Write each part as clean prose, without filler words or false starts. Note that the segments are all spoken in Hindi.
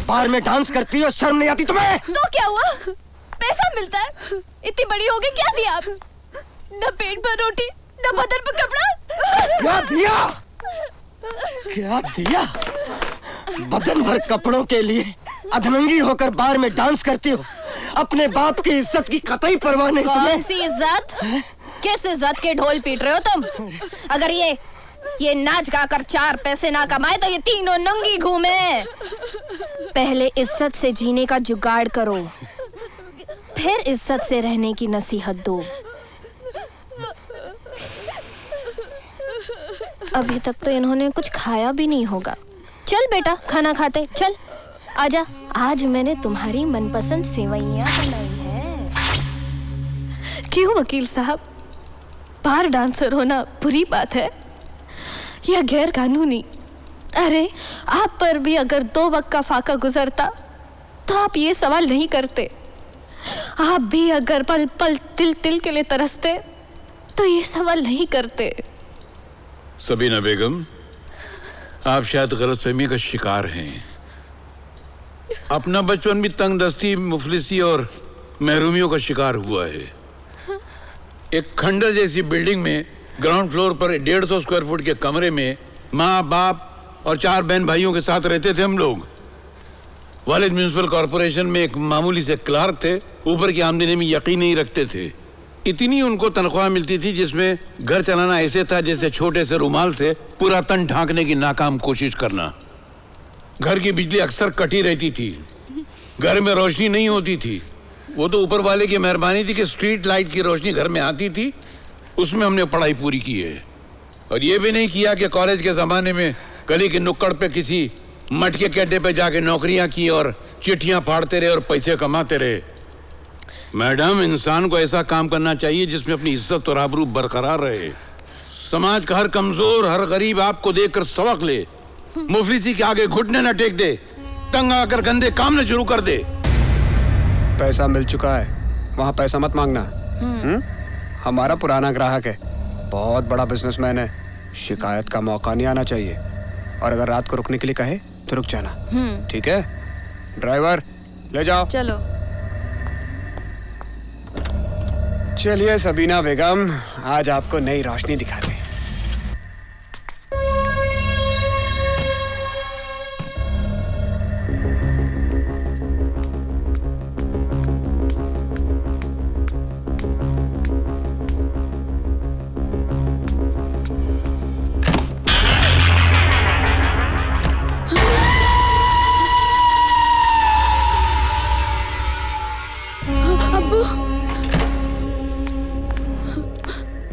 बार में डांस करती हो, शर्म नहीं आती तुम्हें? तो क्या हुआ, पैसा मिलता है, इतनी बड़ी हो गई, क्या दिया आप? न पेट पर रोटी, न बदन पर कपड़ा। क्या दिया? क्या दिया? बदन भर कपड़ों के लिए अधनंगी होकर बार में डांस करती हो। अपने बाप की इज्जत की कतई परवाह नहीं तुम्हें। कौन सी इज्जत? किस इज्जत के ढोल पीट रहे हो तुम? अगर ये नाच गाकर 4 पैसे ना कमाए तो ये तीनों नंगी घूमे। पहले इज्जत से जीने का जुगाड़ करो, फिर इज्जत से रहने की नसीहत दो। अभी तक तो इन्होंने कुछ खाया भी नहीं होगा। चल बेटा, खाना खाते, चल आजा। आज मैंने तुम्हारी मनपसंद सेवइयां बनाई है। क्यों वकील साहब, बार डांसर होना बुरी बात है या गैर कानूनी? अरे आप पर भी अगर 2 वक्त का फाका गुजरता तो आप ये सवाल नहीं करते। आप भी अगर पल पल तिल तिल के लिए तरसते तो ये सवाल नहीं करते। सबीना बेगम, आप शायद गलतफहमी का शिकार हैं। अपना बचपन भी तंगदस्ती, मुफलिसी और महरूमियों का शिकार हुआ है। एक खंडर जैसी बिल्डिंग में ग्राउंड फ्लोर पर 150 स्क्वायर फुट के कमरे में माँ बाप और 4 बहन भाइयों के साथ रहते थे हम लोग। वालिद म्युनिसिपल कॉरपोरेशन में एक मामूली से क्लार्क थे, ऊपर की आमदनी में यकीन नहीं रखते थे। इतनी उनको तनख्वाह मिलती थी जिसमें घर चलाना ऐसे था जैसे छोटे से रुमाल से पूरा तन ढांकने की नाकाम कोशिश करना। घर की बिजली अक्सर कटी रहती थी, घर में रोशनी नहीं होती थी। वो तो ऊपर वाले की मेहरबानी थी कि स्ट्रीट लाइट की रोशनी घर में आती थी, उसमें हमने पढ़ाई पूरी की है। और ये भी नहीं किया कि कॉलेज के ज़माने में गली के नुक्कड़ पे किसी मटके के अड्डे पे जाके नौकरियां की और चिट्ठियां फाड़ते रहे और पैसे कमाते रहे। मैडम, इंसान को ऐसा काम करना चाहिए जिसमें अपनी इज्जत और आबरू बरकरार रहे। समाज का हर कमजोर, हर गरीब आपको देखकर सबक ले, मुफलिसी के आगे घुटने न टेक दे, तंग आकर गंदे काम न शुरू कर दे। पैसा मिल चुका है, वहाँ पैसा मत मांगना। हमारा पुराना ग्राहक है, बहुत बड़ा बिजनेसमैन है, शिकायत का मौका नहीं आना चाहिए। और अगर रात को रुकने के लिए कहे तो रुक जाना, ठीक है? ड्राइवर ले जाओ। चलो। चलिए सबीना बेगम, आज आपको नई रोशनी दिखाते हैं।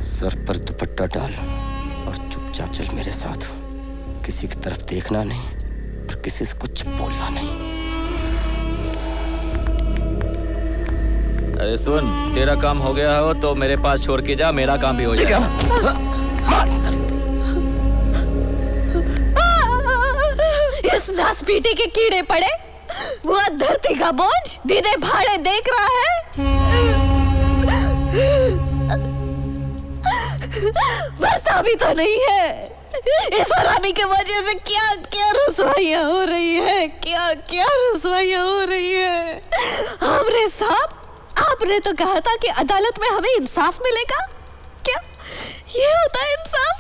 सर पर दुपट्टा डाल और चुपचाप चल मेरे साथ। किसी की तरफ देखना नहीं और किसी से कुछ बोलना नहीं। अरे सुन, तेरा काम हो गया हो तो मेरे पास छोड़ के जा, मेरा काम भी हो जाएगा। इस नासपीटे के कीड़े पड़े, वो धरती का बोझ दीदे भाड़े देख रहा है। मरता भी तो नहीं है। इस हरामी के वजह से क्या क्या रसवाइयाँ हो रही है, क्या क्या रसवाइयाँ हो रही है। हमरे साहब, आपने तो कहा था कि अदालत में हमें इंसाफ मिलेगा। क्या ये होता है इंसाफ?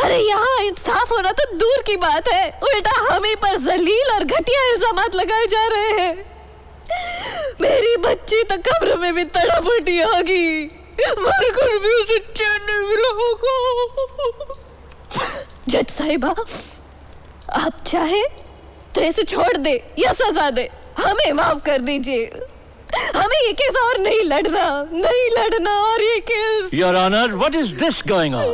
अरे यहाँ इंसाफ होना तो दूर की बात है, उल्टा हम ही पर जलील और घटिया इल्जामात लगाए जा रहे हैं। मेरी बच्ची तो कब्र में भी तड़प उठी होगी, मेरे घर भी उसे चैन नहीं मिला होगा। जज साहिबा, आप चाहे तो इसे छोड़ दे या सजा दे, हमें माफ कर दीजिए। हमें ये केस और नहीं लड़ना और ये case. Your Honor, what is this going on?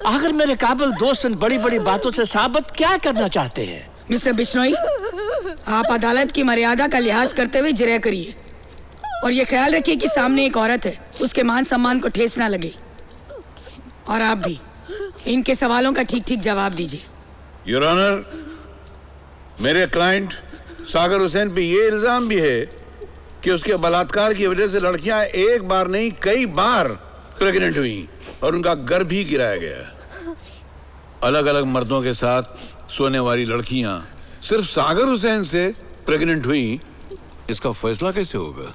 आखिर मेरे काबिल दोस्त इन बड़ी-बड़ी बातों से साबित क्या करना चाहते हैं? मिस्टर बिश्नोई, आप अदालत की मर्यादा का लिहाज करते हुए जिरह करिए और ये ख्याल रखिए कि सामने एक औरत है, उसके मान सम्मान को ठेस ना लगे। और आप भी इनके सवालों का ठीक-ठीक जवाब दीजिए। योर ऑनर, मेरे क्लाइंट सागर हुसैन पे ये इल्जाम भी है कि उसके बलात्कार की वजह से लड़कियां एक बार नहीं कई बार प्रेग्नेंट हुई और उनका गर्भ भी गिराया गया। अलग अलग मर्दों के साथ सोने वाली लड़कियां सिर्फ सागर हुसैन से प्रेग्नेंट हुई, इसका फैसला कैसे होगा?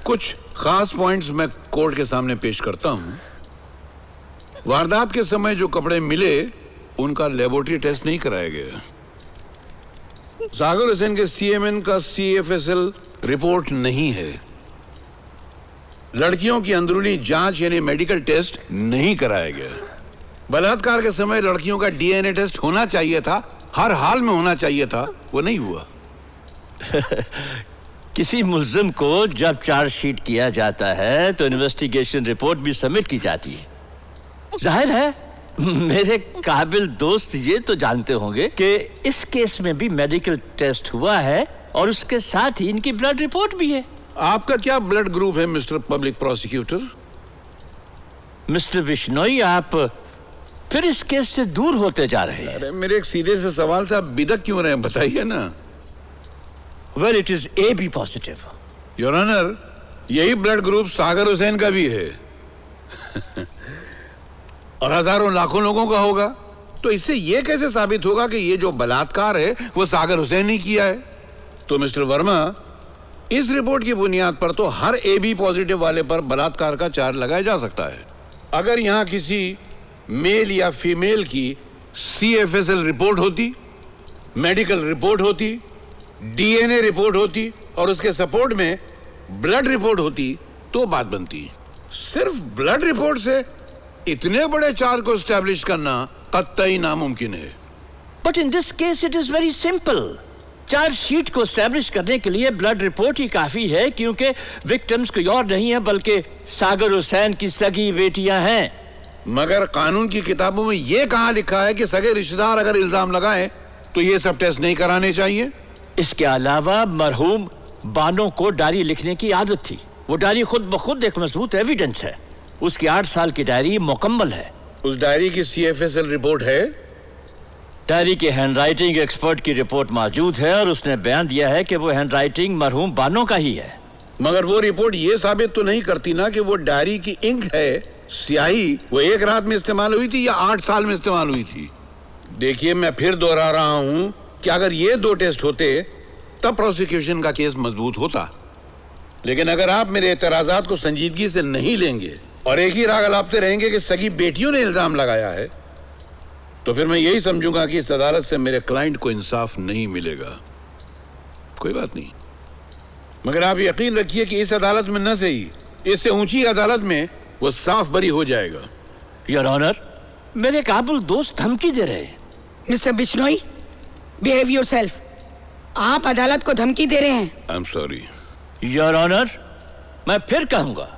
कुछ खास पॉइंट्स मैं कोर्ट के सामने पेश करता हूं। वारदात के समय जो कपड़े मिले उनका लेबोरेटरी टेस्ट नहीं कराया गया। सागर हुसैन के सीएमएन का CFSL रिपोर्ट नहीं है। लड़कियों की अंदरूनी जांच यानी मेडिकल टेस्ट नहीं कराया गया। बलात्कार के समय लड़कियों का DNA टेस्ट होना चाहिए था, हर हाल में होना चाहिए था, वो नहीं हुआ। किसी मुल्जिम को जब चार्जशीट किया जाता है तो इन्वेस्टिगेशन रिपोर्ट भी सबमिट की जाती है। जाहिर है मेरे काबिल दोस्त ये तो जानते होंगे कि इस केस में भी मेडिकल टेस्ट हुआ है और उसके साथ ही इनकी ब्लड रिपोर्ट भी है। आपका क्या ब्लड ग्रुप है mister public prosecutor? Mister Bishnoi, आप फिर इस केस से दूर होते जा रहे हैं। अरे मेरे एक सीधे से सवाल से आप बिदक क्यों रहे हैं, बताइए ना। Well, it is AB positive. Your honour, यही ब्लड ग्रुप सागर हुसैन का भी है और हजारों लाखों लोगों का होगा। तो इससे यह कैसे साबित होगा कि ये जो बलात्कार है वो सागर हुसैन ने किया है? तो मिस्टर वर्मा, इस रिपोर्ट की बुनियाद पर तो हर AB पॉजिटिव वाले पर बलात्कार का चार्ज लगाया जा सकता है। अगर यहां किसी मेल या फीमेल की CFSL रिपोर्ट होती, मेडिकल रिपोर्ट होती, DNA रिपोर्ट होती और उसके सपोर्ट में ब्लड रिपोर्ट होती तो बात बनती। सिर्फ ब्लड रिपोर्ट से इतने बड़े चार्ज को एस्टैब्लिश करना कतई नामुमकिन है। But in this case it is very simple. Chargesheet को एस्टैब्लिश करने के लिए ब्लड रिपोर्ट ही काफी है, क्योंकि विक्टिम्स कोई और नहीं है बल्कि सागर हुसैन की सगी बेटियां हैं। मगर कानून की किताबों में यह कहां लिखा है कि सगे रिश्तेदार अगर इल्जाम लगाएं तो ये सब टेस्ट नहीं कराने चाहिए? इसके अलावा मरहूम बानो को डायरी लिखने की आदत थी। वो डायरी खुद ब खुद एक मजबूत एविडेंस है। उसकी 8 साल की डायरी मुकम्मल है। उस डायरी की CFSL रिपोर्ट है? डायरी के हैंडराइटिंग एक्सपर्ट की रिपोर्ट मौजूद है और उसने बयान दिया है कि वो हैंडराइटिंग मरहूम बानो का ही है। मगर वो रिपोर्ट ये साबित तो नहीं करती ना कि वो डायरी की इंक है, स्याही, वो एक रात में इस्तेमाल हुई थी या 8 साल में इस्तेमाल हुई थी। देखिए, मैं फिर दोहरा रहा हूं कि अगर ये 2 टेस्ट होते तब प्रोसिक्यूशन का केस मजबूत होता। लेकिन अगर आप मेरे एतराजात को संजीदगी से नहीं लेंगे और एक ही राग अलापते रहेंगे कि सगी बेटियों ने इल्जाम लगाया है, तो फिर मैं यही समझूंगा कि इस अदालत से मेरे क्लाइंट को इंसाफ नहीं मिलेगा। कोई बात नहीं, मगर आप यकीन रखिए कि इस अदालत में न सही, इससे ऊंची अदालत में वो साफ बरी हो जाएगा। योर ऑनर, मेरे काबुल दोस्त धमकी दे रहे हैं। Mister Bishnoi, behave yourself. आप अदालत को धमकी दे रहे हैं। I am sorry. Your honour, मैं फिर कहूंगा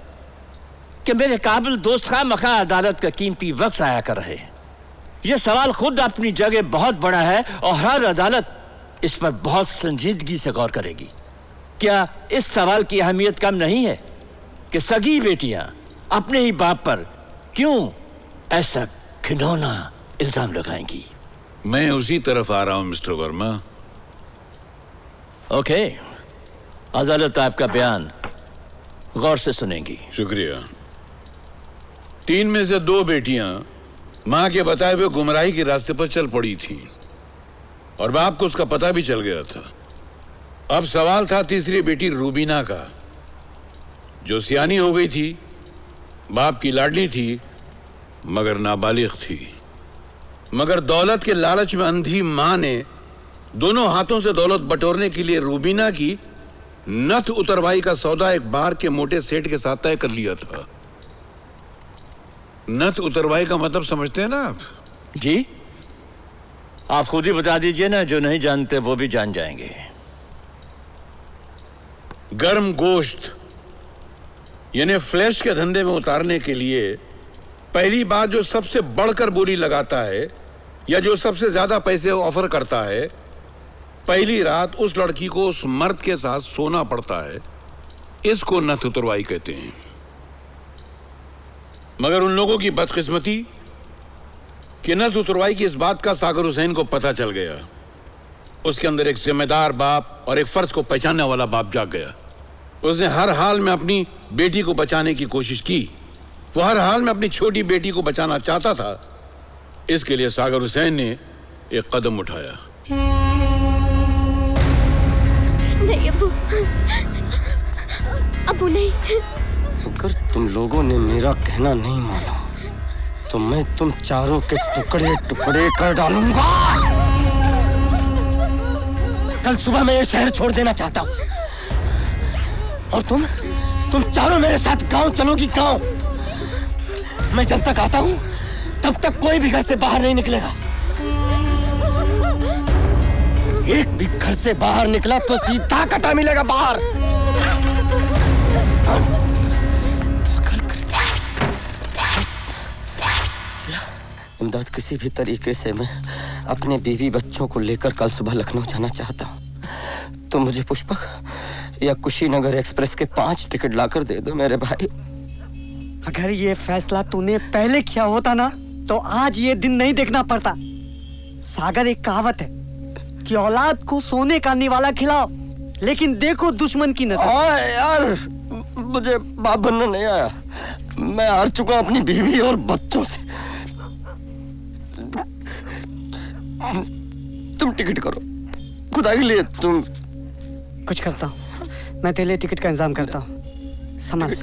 कि मेरे काबिल दोस्त खामखा अदालत का कीमती वक्त जाया कर रहे हैं। यह सवाल खुद अपनी जगह बहुत बड़ा है और हर अदालत इस पर बहुत संजीदगी से गौर करेगी। क्या इस सवाल की अहमियत कम नहीं है कि सगी बेटियां अपने ही बाप पर क्यों ऐसा घिनौना इल्जाम लगाएंगी? मैं उसी तरफ आ रहा हूं मिस्टर वर्मा। ओके, अदालत आपका बयान गौर से सुनेंगी। शुक्रिया। 3 में से 2 बेटियां मां के बताए हुए गुमराही के रास्ते पर चल पड़ी थी और बाप को उसका पता भी चल गया था। अब सवाल था तीसरी बेटी रूबीना का, जो सियानी हो गई थी, बाप की लाडली थी मगर नाबालिग थी। मगर दौलत के लालच में अंधी मां ने दोनों हाथों से दौलत बटोरने के लिए रूबीना की नथ उतरवाई का सौदा एक बार के मोटे सेठ के साथ तय कर लिया था। नथ उतरवाई का मतलब समझते हैं ना आप? जी, आप खुद ही बता दीजिए ना, जो नहीं जानते वो भी जान जाएंगे। गर्म गोश्त यानी फ्लैश के धंधे में उतारने के लिए पहली बात जो सबसे बढ़कर बोली लगाता है या जो सबसे ज्यादा पैसे ऑफर करता है, पहली रात उस लड़की को उस मर्द के साथ सोना पड़ता है। इसको नथ उतरवाई कहते हैं। मगर उन लोगों की बदकिस्मती कि नथ उतरवाई की इस बात का सागर हुसैन को पता चल गया। उसके अंदर एक जिम्मेदार बाप और एक फर्ज को पहचानने वाला बाप जाग गया। उसने हर हाल में अपनी बेटी को बचाने की कोशिश की। वो हर हाल में अपनी छोटी बेटी को बचाना चाहता था। इसके लिए सागर हुसैन ने एक कदम उठाया। लोगों ने मेरा कहना नहीं माना तो मैं तुम चारों के टुकड़े टुकड़े कर डालूंगा। कल सुबह मैं ये शहर छोड़ देना चाहता हूँ और तुम चारों मेरे साथ गांव चलोगी। गांव मैं जब तक आता हूँ तब तक कोई भी घर से बाहर नहीं निकलेगा। एक भी घर से बाहर निकला तो सीधा कटा मिलेगा बाहर। इमदाद, किसी भी तरीके से मैं अपने बीवी बच्चों को लेकर कल सुबह लखनऊ जाना चाहता हूँ। तो मुझे पुष्पक या कुशीनगर एक्सप्रेस के 5 टिकट लाकर दे दो मेरे भाई। अगर ये फैसला तूने पहले किया होता ना तो आज ये दिन नहीं देखना पड़ता। सागर, एक कहावत है कि औलाद को सोने का निवाला खिलाओ लेकिन देखो दुश्मन की नजर। हाँ यार, मुझे बाप बनना नहीं आया। मैं हार चुका हूं अपनी बीवी और बच्चों से। तुम टिकट करो, खुदा के लिए तुम। कुछ करता हूँ मैं, तेरे लिए टिकट का इंतजाम करता हूँ। संभाल।